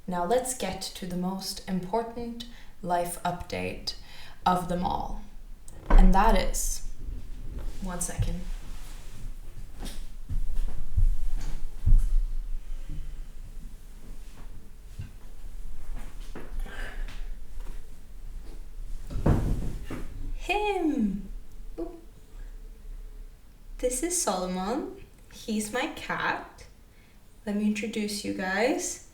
Now let's get to the most important life update of them all. And that is, one second. Him! This is Solomon. He's my cat. Let me introduce you guys.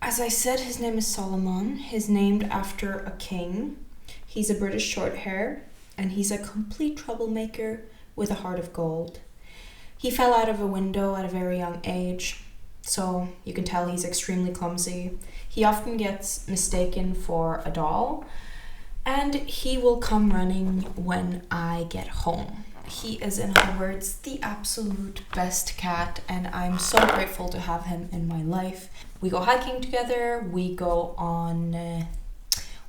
As I said, his name is Solomon. He's named after a king. He's a British Shorthair, and he's a complete troublemaker with a heart of gold. He fell out of a window at a very young age, so you can tell he's extremely clumsy. He often gets mistaken for a doll, and he will come running when I get home. He is, in other words, the absolute best cat, and I'm so grateful to have him in my life. We go hiking together, we go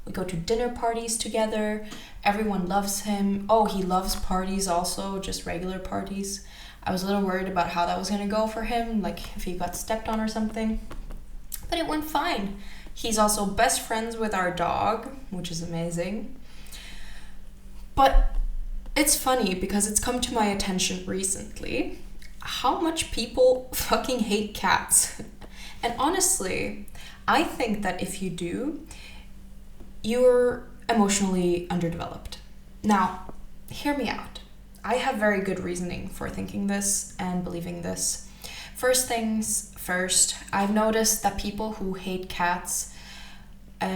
to dinner parties together. Everyone loves him. Oh, he loves parties also, just regular parties. I was a little worried about how that was gonna go for him, like if he got stepped on or something, but it went fine. He's also best friends with our dog, which is amazing. But it's funny because it's come to my attention recently how much people fucking hate cats. And honestly, I think that if you do, you're emotionally underdeveloped. Now, hear me out. I have very good reasoning for thinking this and believing this. First things first, I've noticed that people who hate cats,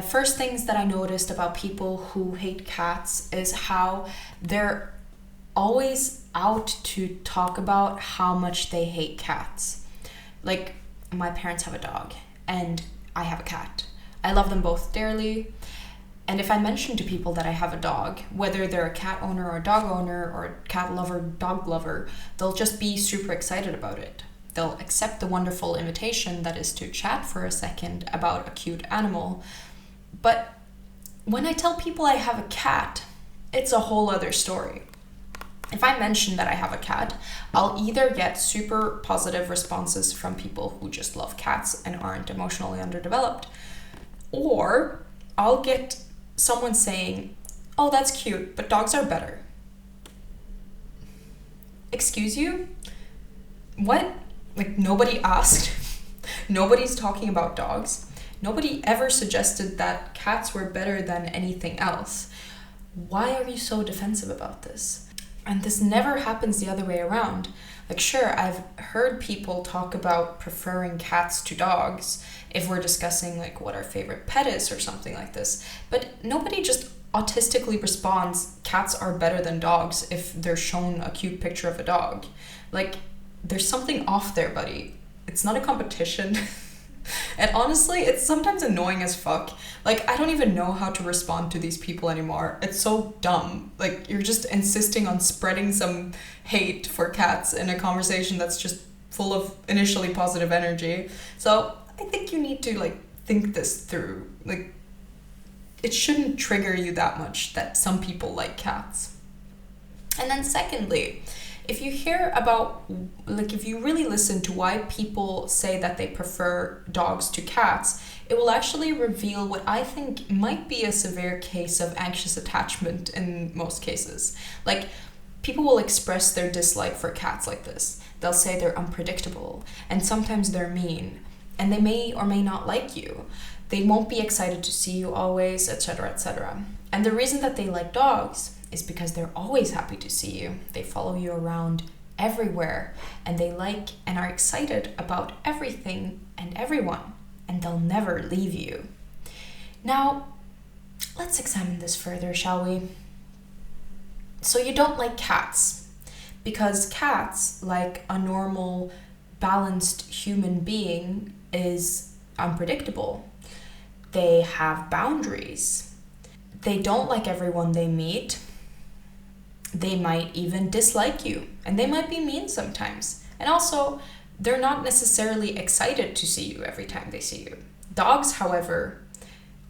first things that I noticed about people who hate cats is how they're always out to talk about how much they hate cats. Like, my parents have a dog and I have a cat. I love them both dearly. And if I mention to people that I have a dog, whether they're a cat owner or a dog owner or a cat lover, dog lover, they'll just be super excited about it. They'll accept the wonderful invitation that is to chat for a second about a cute animal. But when I tell people I have a cat, it's a whole other story. If I mention that I have a cat, I'll either get super positive responses from people who just love cats and aren't emotionally underdeveloped, or I'll get someone saying, "Oh, that's cute, but dogs are better." Excuse you? What? Like, nobody asked? Nobody's talking about dogs? Nobody ever suggested that cats were better than anything else. Why are you so defensive about this? And this never happens the other way around. Like, sure, I've heard people talk about preferring cats to dogs if we're discussing like what our favorite pet is or something like this. But nobody just autistically responds, cats are better than dogs if they're shown a cute picture of a dog. Like, there's something off there, buddy. It's not a competition. And honestly, it's sometimes annoying as fuck. Like, I don't even know how to respond to these people anymore. It's so dumb. Like, you're just insisting on spreading some hate for cats in a conversation that's just full of initially positive energy. So I think you need to like think this through. Like, it shouldn't trigger you that much that some people like cats. And then secondly, if you hear about, like, if you really listen to why people say that they prefer dogs to cats, it will actually reveal what I think might be a severe case of anxious attachment in most cases. Like, people will express their dislike for cats like this. They'll say they're unpredictable, and sometimes they're mean, and they may or may not like you. They won't be excited to see you always, etc., etc. And the reason that they like dogs is because they're always happy to see you. They follow you around everywhere, and they like and are excited about everything and everyone, and they'll never leave you. Now, let's examine this further, shall we? So you don't like cats because cats, like a normal, balanced human being, is unpredictable. They have boundaries. They don't like everyone they meet. They might even dislike you, and they might be mean sometimes. And also, they're not necessarily excited to see you every time they see you. Dogs, however,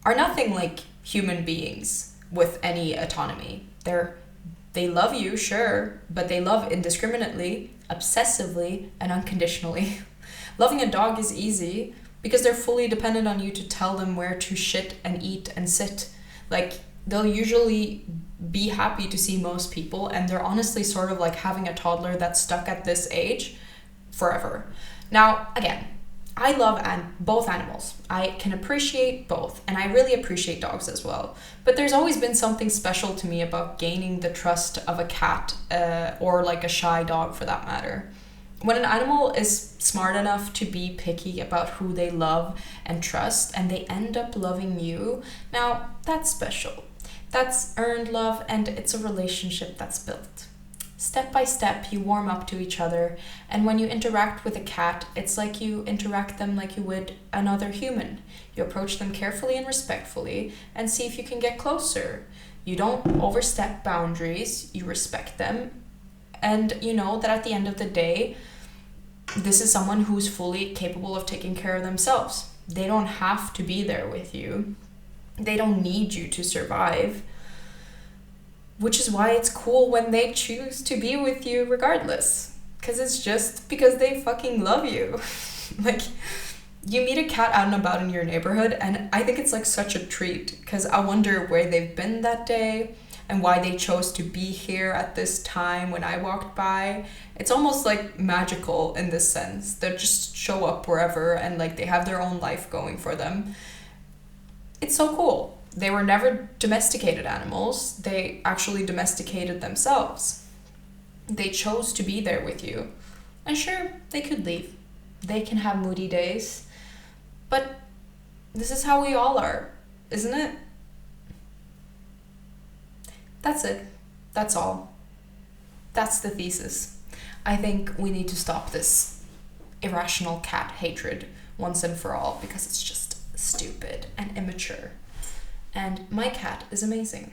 are nothing like human beings with any autonomy. They love you, sure, but they love indiscriminately, obsessively, and unconditionally. Loving a dog is easy because they're fully dependent on you to tell them where to shit and eat and sit. Like, they'll usually be happy to see most people, and they're honestly sort of like having a toddler that's stuck at this age forever. Now, again, I love both animals. I can appreciate both, and I really appreciate dogs as well. But there's always been something special to me about gaining the trust of a cat, or like a shy dog for that matter. When an animal is smart enough to be picky about who they love and trust, and they end up loving you, now that's special. That's earned love, and it's a relationship that's built. Step by step, you warm up to each other, and when you interact with a cat, it's like you interact them like you would another human. You approach them carefully and respectfully, and see if you can get closer. You don't overstep boundaries, you respect them, and you know that at the end of the day, this is someone who's fully capable of taking care of themselves. They don't have to be there with you. They don't need you to survive. Which is why it's cool when they choose to be with you regardless. Because it's just because they fucking love you. Like, you meet a cat out and about in your neighborhood, and I think it's like such a treat. Because I wonder where they've been that day and why they chose to be here at this time when I walked by. It's almost like magical in this sense. They just show up wherever, and like they have their own life going for them. It's so cool. They were never domesticated animals. They actually domesticated themselves. They chose to be there with you. And sure, they could leave. They can have moody days. But this is how we all are, isn't it? That's it. That's all. That's the thesis. I think we need to stop this irrational cat hatred once and for all, because it's just stupid and immature. And my cat is amazing.